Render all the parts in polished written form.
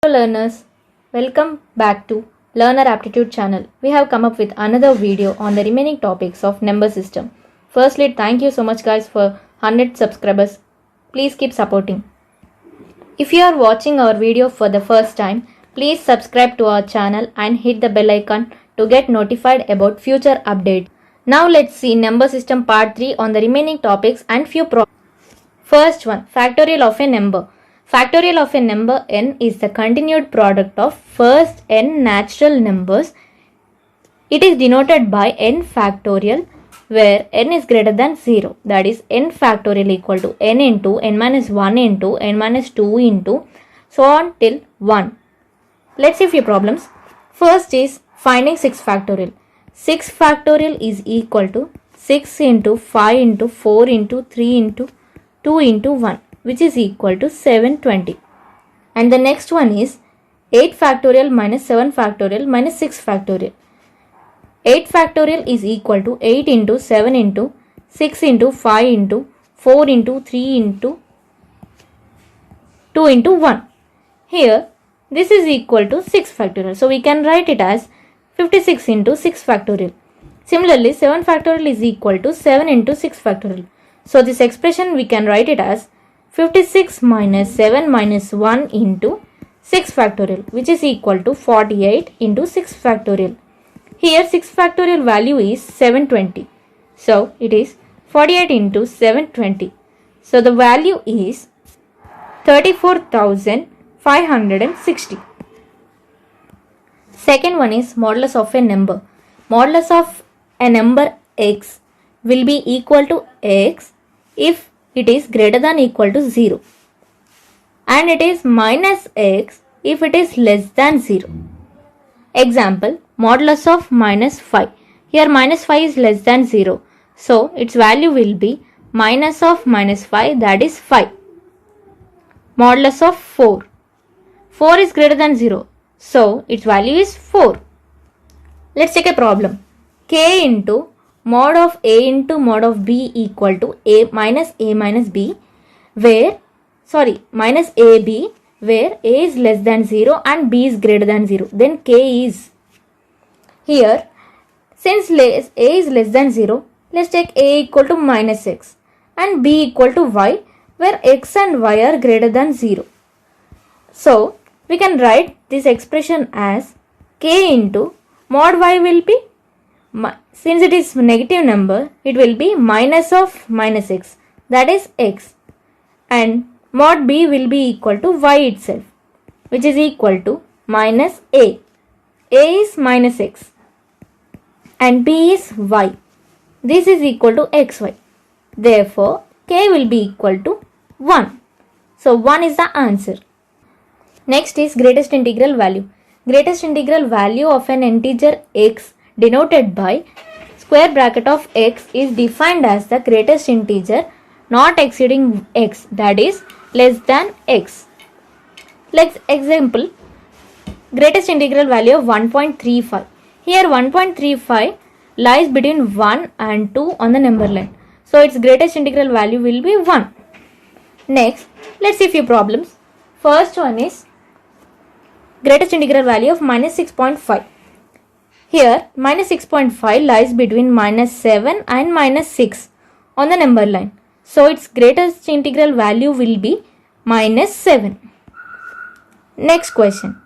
learners, welcome back to Learner Aptitude channel. We have come up with another video on the remaining topics of number system. Firstly, thank you so much guys for 100 subscribers. Please keep supporting. If you are watching our video for the first time, please subscribe to our channel and hit the bell icon to get notified about future updates. Now let's see number system part 3 on the remaining topics and few problems. First one, factorial of a number. Factorial of a number n is the continued product of first n natural numbers. It is denoted by n factorial where n is greater than 0. That is n factorial equal to n into n minus 1 into n minus 2 into so on till 1. Let's see a few problems. First is finding 6 factorial. 6 factorial is equal to 6 into 5 into 4 into 3 into 2 into 1, which is equal to 720. And the next one is 8 factorial minus 7 factorial minus 6 factorial. 8 factorial is equal to 8 into 7 into 6 into 5 into 4 into 3 into 2 into 1. Here this is equal to 6 factorial. So we can write it as 56 into 6 factorial. Similarly, 7 factorial is equal to 7 into 6 factorial. So this expression we can write it as 56 minus 7 minus 1 into 6 factorial, which is equal to 48 into 6 factorial. Here 6 factorial value is 720. So it is 48 into 720. So the value is 34,560. Second one is modulus of a number. Modulus of a number x will be equal to x if it is greater than equal to 0, and it is minus x if it is less than 0. Example, modulus of minus 5. Here minus 5 is less than 0, so its value will be minus of minus 5, that is 5. Modulus of 4. 4 is greater than 0, so its value is 4. Let's take a problem. K into mod of a into mod of b equal to a minus b, where minus ab, where a is less than 0 and b is greater than 0. Then k is, here since a is less than 0, let's take a equal to minus x and b equal to y, where x and y are greater than 0. So we can write this expression as k into mod y will be, since it is negative number, it will be minus of minus x, that is x, and mod b will be equal to y itself, which is equal to minus a. A is minus x and b is y. This is equal to xy. Therefore, k will be equal to 1. So 1 is the answer. Next is greatest integral value. Greatest integral value of an integer x denoted by square bracket of x is defined as the greatest integer not exceeding x, that is less than x. Let's example, greatest integral value of 1.35. Here 1.35 lies between 1 and 2 on the number line. So its greatest integral value will be 1. Next, let's see a few problems. First one is greatest integral value of minus 6.5. Here minus 6.5 lies between minus 7 and minus 6 on the number line. So its greatest integral value will be minus 7. Next question.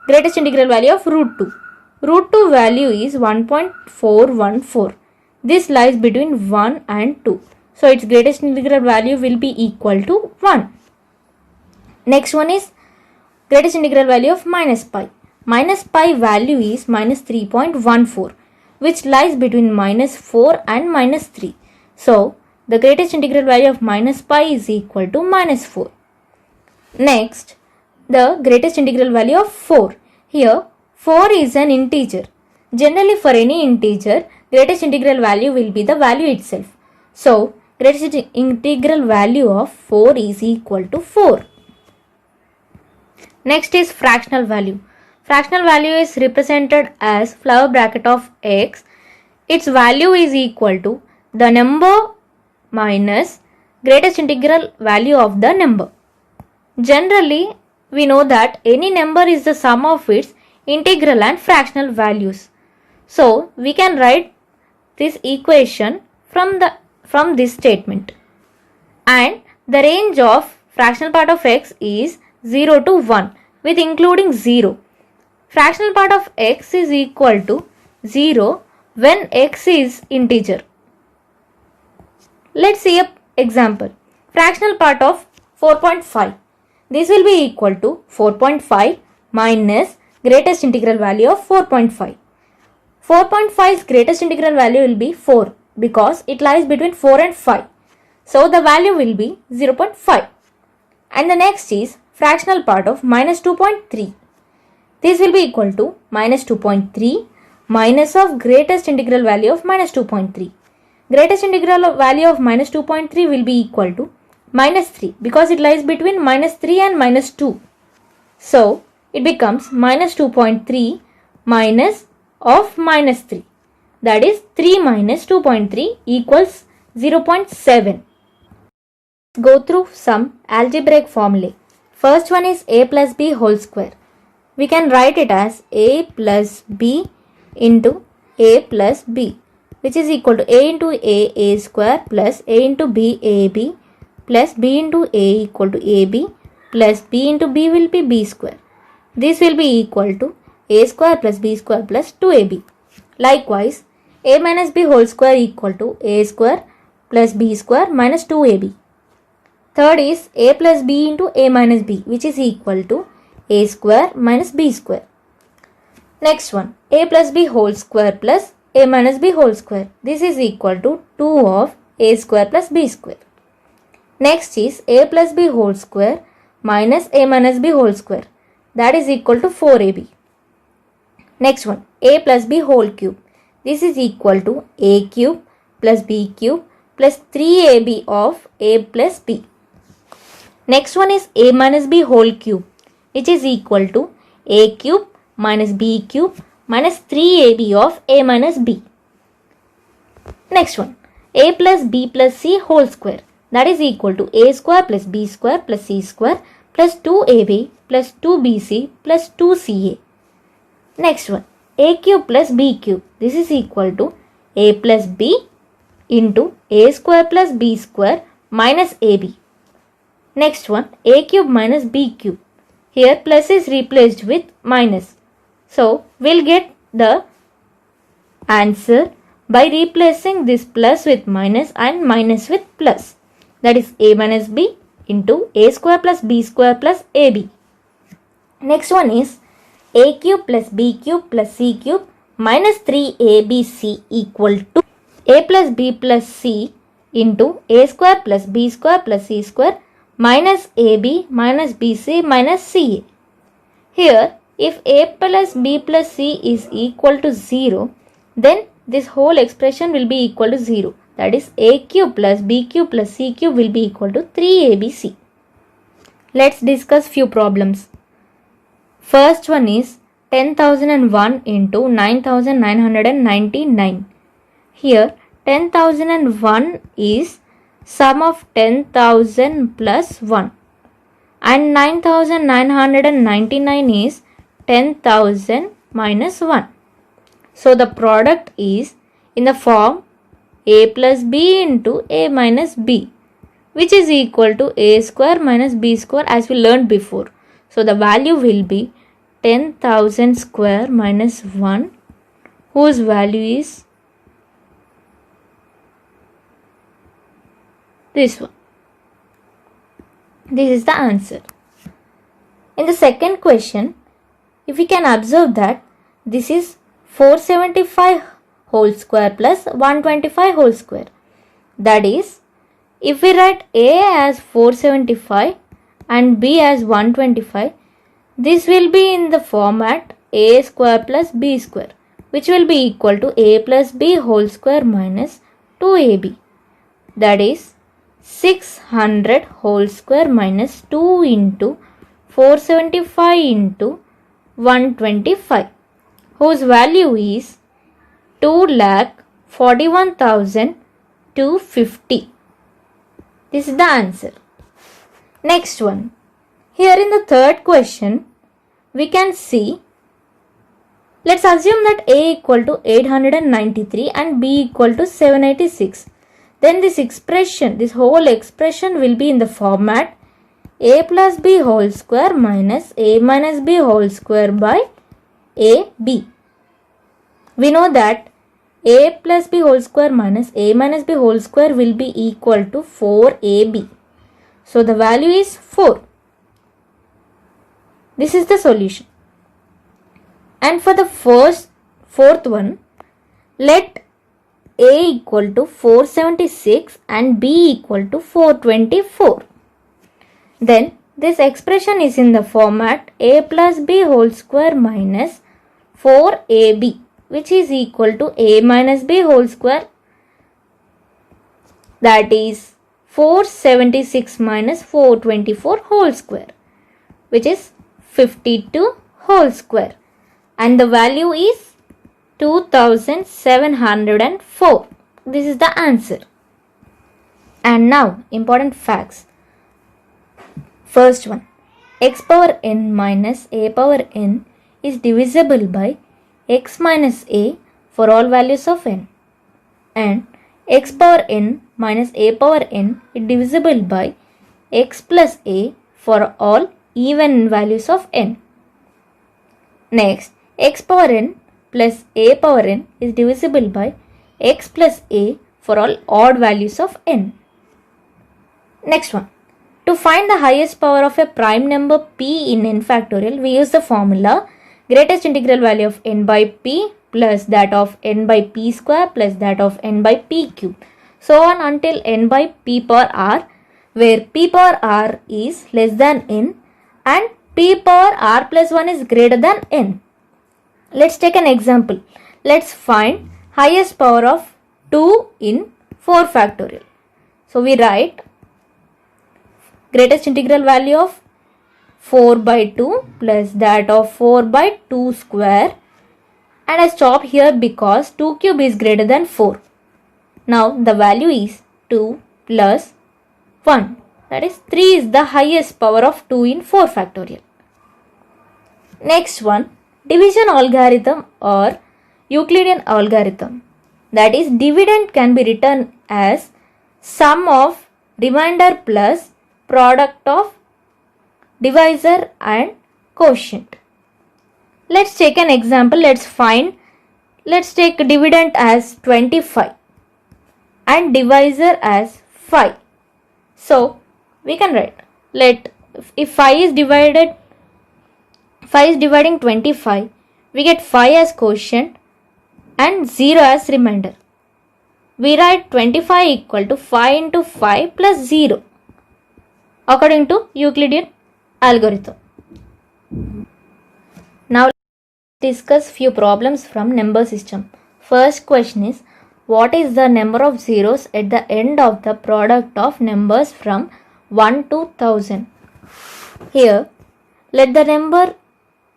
Greatest integral value of root 2. Root 2 value is 1.414. This lies between 1 and 2. So its greatest integral value will be equal to 1. Next one is greatest integral value of minus pi. Minus pi value is minus 3.14, which lies between minus 4 and minus 3. So the greatest integral value of minus pi is equal to minus 4. Next, the greatest integral value of 4. Here 4 is an integer. Generally for any integer, greatest integral value will be the value itself. So greatest integral value of 4 is equal to 4. Next is fractional value. Fractional value is represented as flower bracket of x. Its value is equal to the number minus greatest integral value of the number. Generally, we know that any number is the sum of its integral and fractional values. So we can write this equation from this statement. And the range of fractional part of x is 0 to 1 with including 0. Fractional part of x is equal to 0 when x is integer. Let's see an example. Fractional part of 4.5. This will be equal to 4.5 minus greatest integral value of 4.5. 4.5's greatest integral value will be 4 because it lies between 4 and 5. So the value will be 0.5. And the next is fractional part of minus 2.3. This will be equal to minus 2.3 minus of greatest integral value of minus 2.3. Greatest integral value of minus 2.3 will be equal to minus 3 because it lies between minus 3 and minus 2. So it becomes minus 2.3 minus of minus 3. That is 3 minus 2.3 equals 0.7. Go through some algebraic formulae. First one is a plus b whole square. We can write it as a plus b into a plus b, which is equal to a into a square plus a into b ab plus b into a equal to ab plus b into b will be b square. This will be equal to a square plus b square plus 2ab. Likewise, a minus b whole square equal to a square plus b square minus 2ab. Third is a plus b into a minus b, which is equal to a square minus b square. Next one, a plus b whole square plus a minus b whole square. This is equal to 2 of a square plus b square. Next is a plus b whole square minus a minus b whole square. That is equal to 4ab. Next one, a plus b whole cube. This is equal to a cube plus b cube plus 3ab of a plus b. Next one is a minus b whole cube, which is equal to a cube minus b cube minus 3ab of a minus b. Next one, a plus b plus c whole square. That is equal to a square plus b square plus c square plus 2ab plus 2bc plus 2ca. Next one, a cube plus b cube. This is equal to a plus b into a square plus b square minus ab. Next one, a cube minus b cube. Here plus is replaced with minus. So we'll get the answer by replacing this plus with minus and minus with plus. That is a minus b into a square plus b square plus ab. Next one is a cube plus b cube plus c cube minus 3abc equal to a plus b plus c into a square plus b square plus c square minus ab minus bc minus ca. Here, if a plus b plus c is equal to 0, then this whole expression will be equal to 0. That is a cube plus b cube plus c cube will be equal to 3abc. Let's discuss few problems. First one is 10,001 into 9,999. Here 10,001 is sum of 10,000 plus 1 and 9,999 is 10,000 minus 1. So the product is in the form a plus b into a minus b, which is equal to a square minus b square as we learned before. So the value will be 10,000 square minus 1, whose value is this one. This is the answer. In the second question, if we can observe that this is 475 whole square plus 125 whole square. That is, if we write a as 475 and b as 125, this will be in the format a square plus b square, which will be equal to a plus b whole square minus 2ab. That is 600 whole square minus 2 into 475 into 125, whose value is 2,41,250. This is the answer. Next one. Here in the third question, we can see, let's assume that A equal to 893 and B equal to 786. Then this whole expression will be in the format A plus B whole square minus A minus B whole square by AB. We know that A plus B whole square minus A minus B whole square will be equal to 4AB. So the value is 4. This is the solution. And for the fourth one, let A equal to 476 and B equal to 424. Then this expression is in the format A plus B whole square minus 4AB, which is equal to A minus B whole square, that is 476 minus 424 whole square, which is 52 whole square, and the value is 2704. This is the answer. And now important facts. First one, x power n minus a power n is divisible by x minus a for all values of n, and x power n minus a power n is divisible by x plus a for all even values of n. Next, x power n plus a power n is divisible by x plus a for all odd values of n. Next one, to find the highest power of a prime number p in n factorial, we use the formula greatest integral value of n by p plus that of n by p square plus that of n by p cube, so on until n by p power r, where p power r is less than n and p power r plus 1 is greater than n. Let's take an example. Let's find highest power of 2 in 4 factorial. So we write greatest integral value of 4 by 2 plus that of 4 by 2 square, and I stop here because 2 cube is greater than 4. Now the value is 2 plus 1, that is 3 is the highest power of 2 in 4 factorial. Next one, division algorithm or Euclidean algorithm, that is dividend can be written as sum of remainder plus product of divisor and quotient. Let's take an example. Let's take dividend as 25 and divisor as 5. So we can write, if 5 is dividing 25, we get 5 as quotient and 0 as remainder. We write 25 equal to 5 into 5 plus 0 according to Euclidean algorithm. Now let's discuss few problems from number system. First question is, what is the number of zeros at the end of the product of numbers from 1 to 1000? Here, let the number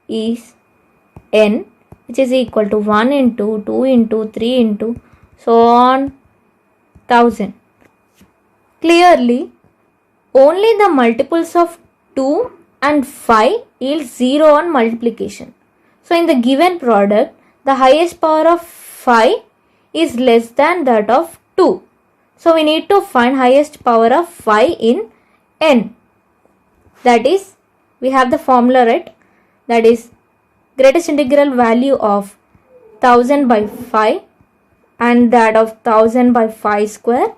is n, which is equal to 1 into 2 into 3 into so on 1000. Clearly, only the multiples of 2 and 5 yield 0 on multiplication. So in the given product, the highest power of 5 is less than that of 2. So we need to find highest power of 5 in n. That is, we have the formula, right? That is greatest integral value of 1000 by 5 and that of 1000 by 5 square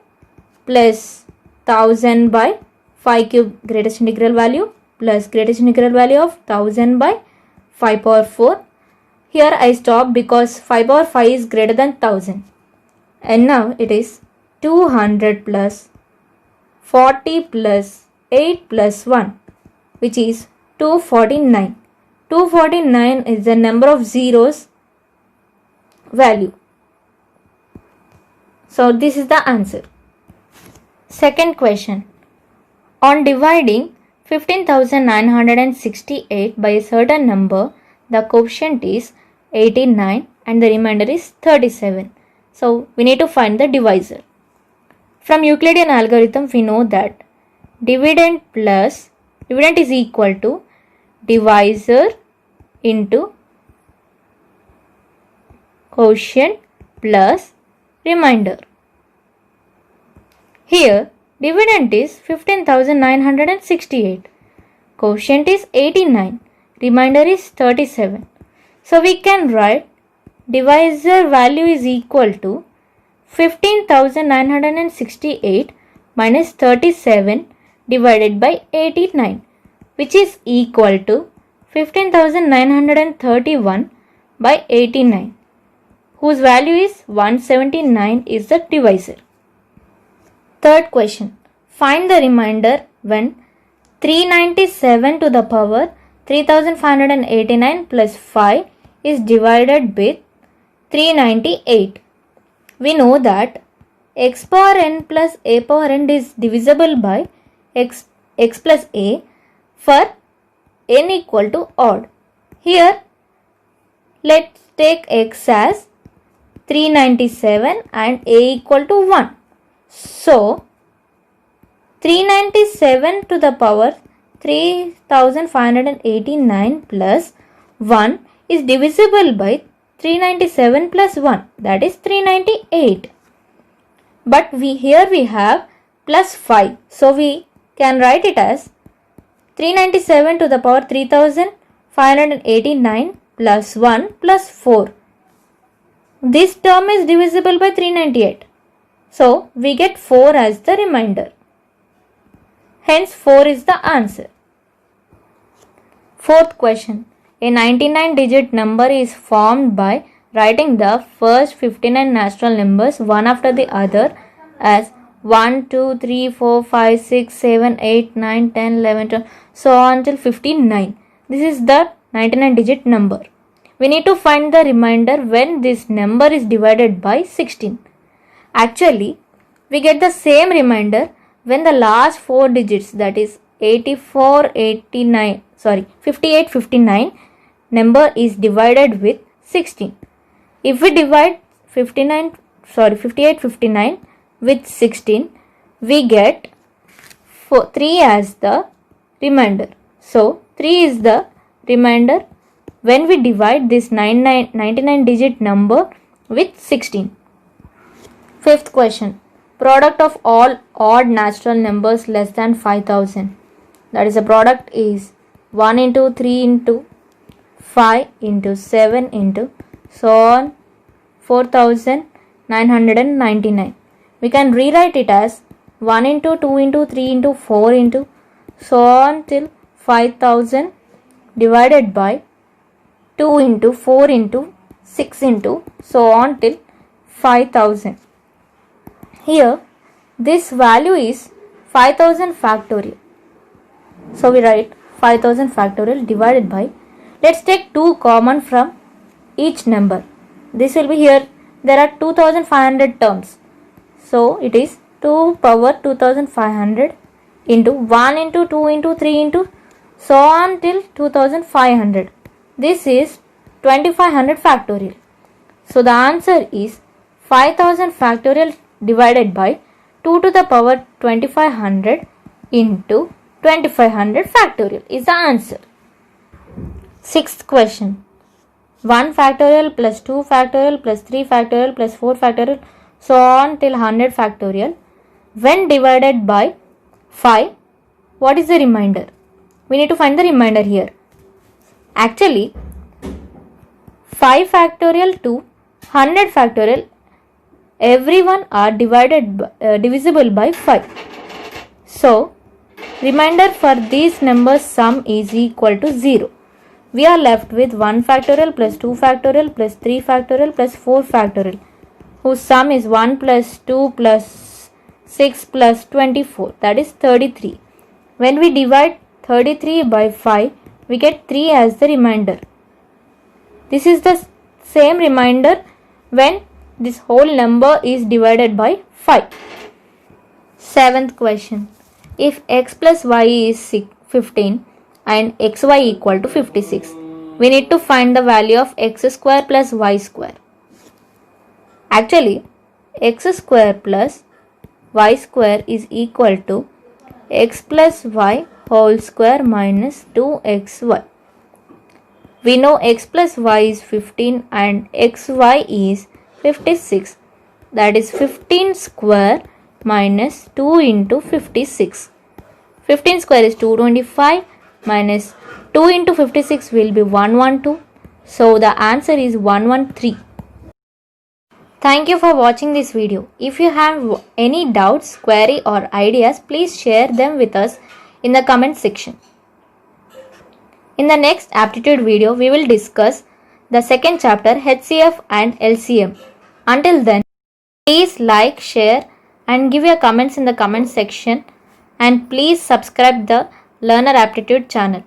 plus 1000 by 5 cube greatest integral value plus greatest integral value of 1000 by 5 power 4. Here I stop because 5 power 5 is greater than 1000. And now it is 200 plus 40 plus 8 plus 1, which is 249. 249 is the number of zeros value. So this is the answer. Second question. On dividing 15,968 by a certain number, the quotient is 89 and the remainder is 37. So we need to find the divisor. From Euclidean algorithm, we know that dividend plus dividend is equal to divisor into quotient plus remainder. Here dividend is 15,968, quotient is 89, remainder is 37. So we can write divisor value is equal to 15,968 minus 37 divided by 89, which is equal to 15,931 by 89, whose value is 179 is the divisor. Third question. Find the remainder when 397 to the power 3589 plus 5 is divided with 398. We know that x power n plus a power n is divisible by x plus a for n equal to odd. Here let's take x as 397 and a equal to 1. So 397 to the power 3589 plus 1 is divisible by 397 plus 1, that is 398. But here we have plus 5. So we can write it as 397 to the power 3589 plus 1 plus 4. This term is divisible by 398. So we get 4 as the remainder. Hence 4 is the answer. Fourth question. A 99-digit number is formed by writing the first 59 natural numbers one after the other as 1, 2, 3, 4, 5, 6, 7, 8, 9, 10, 11, 12, so on till 59. This is the 99-digit number. We need to find the remainder when this number is divided by 16. Actually, we get the same remainder when the last 4 digits, that is 58, 59 number is divided with 16. If we divide 58, 59 with 16, we get 3 as the remainder. So 3 is the remainder when we divide this 99-digit number with 16. Fifth question. Product of all odd natural numbers less than 5000. That is, the product is 1 into 3 into 5 into 7 into so on 4999. We can rewrite it as 1 into 2 into 3 into 4 into so on till 5000 divided by 2 into 4 into 6 into so on till 5000. Here this value is 5000 factorial. So we write 5000 factorial divided by, let's take 2 common from each number. This will be here, there are 2500 terms. So it is 2 power 2500 into 1 into 2 into 3 into so on till 2500. This is 2500 factorial. So the answer is 5000 factorial divided by 2 to the power 2500 into 2500 factorial is the answer. Sixth question. 1 factorial plus 2 factorial plus 3 factorial plus 4 factorial so on till 100 factorial. When divided by 5, what is the remainder? We need to find the remainder here. Actually, 5 factorial to 100 factorial, everyone are divisible by 5. So, remainder for these numbers sum is equal to 0. We are left with 1 factorial plus 2 factorial plus 3 factorial plus 4 factorial, whose sum is 1 plus 2 plus 6 plus 24, that is 33. When we divide 33 by 5, we get 3 as the remainder. This is the same remainder when this whole number is divided by 5. Seventh question. If x plus y is 15 and xy equal to 56, we need to find the value of x square plus y square. Actually, x square plus y square is equal to x plus y whole square minus 2xy. We know x plus y is 15 and xy is 56. That is 15 square minus 2 into 56. 15 square is 225 minus 2 into 56 will be 112. So the answer is 113. Thank you for watching this video. If you have any doubts, query or ideas, please share them with us in the comment section. In the next aptitude video, we will discuss the second chapter HCF and LCM. Until then, please like, share and give your comments in the comment section, and please subscribe the Learner Aptitude channel.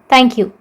Thank you.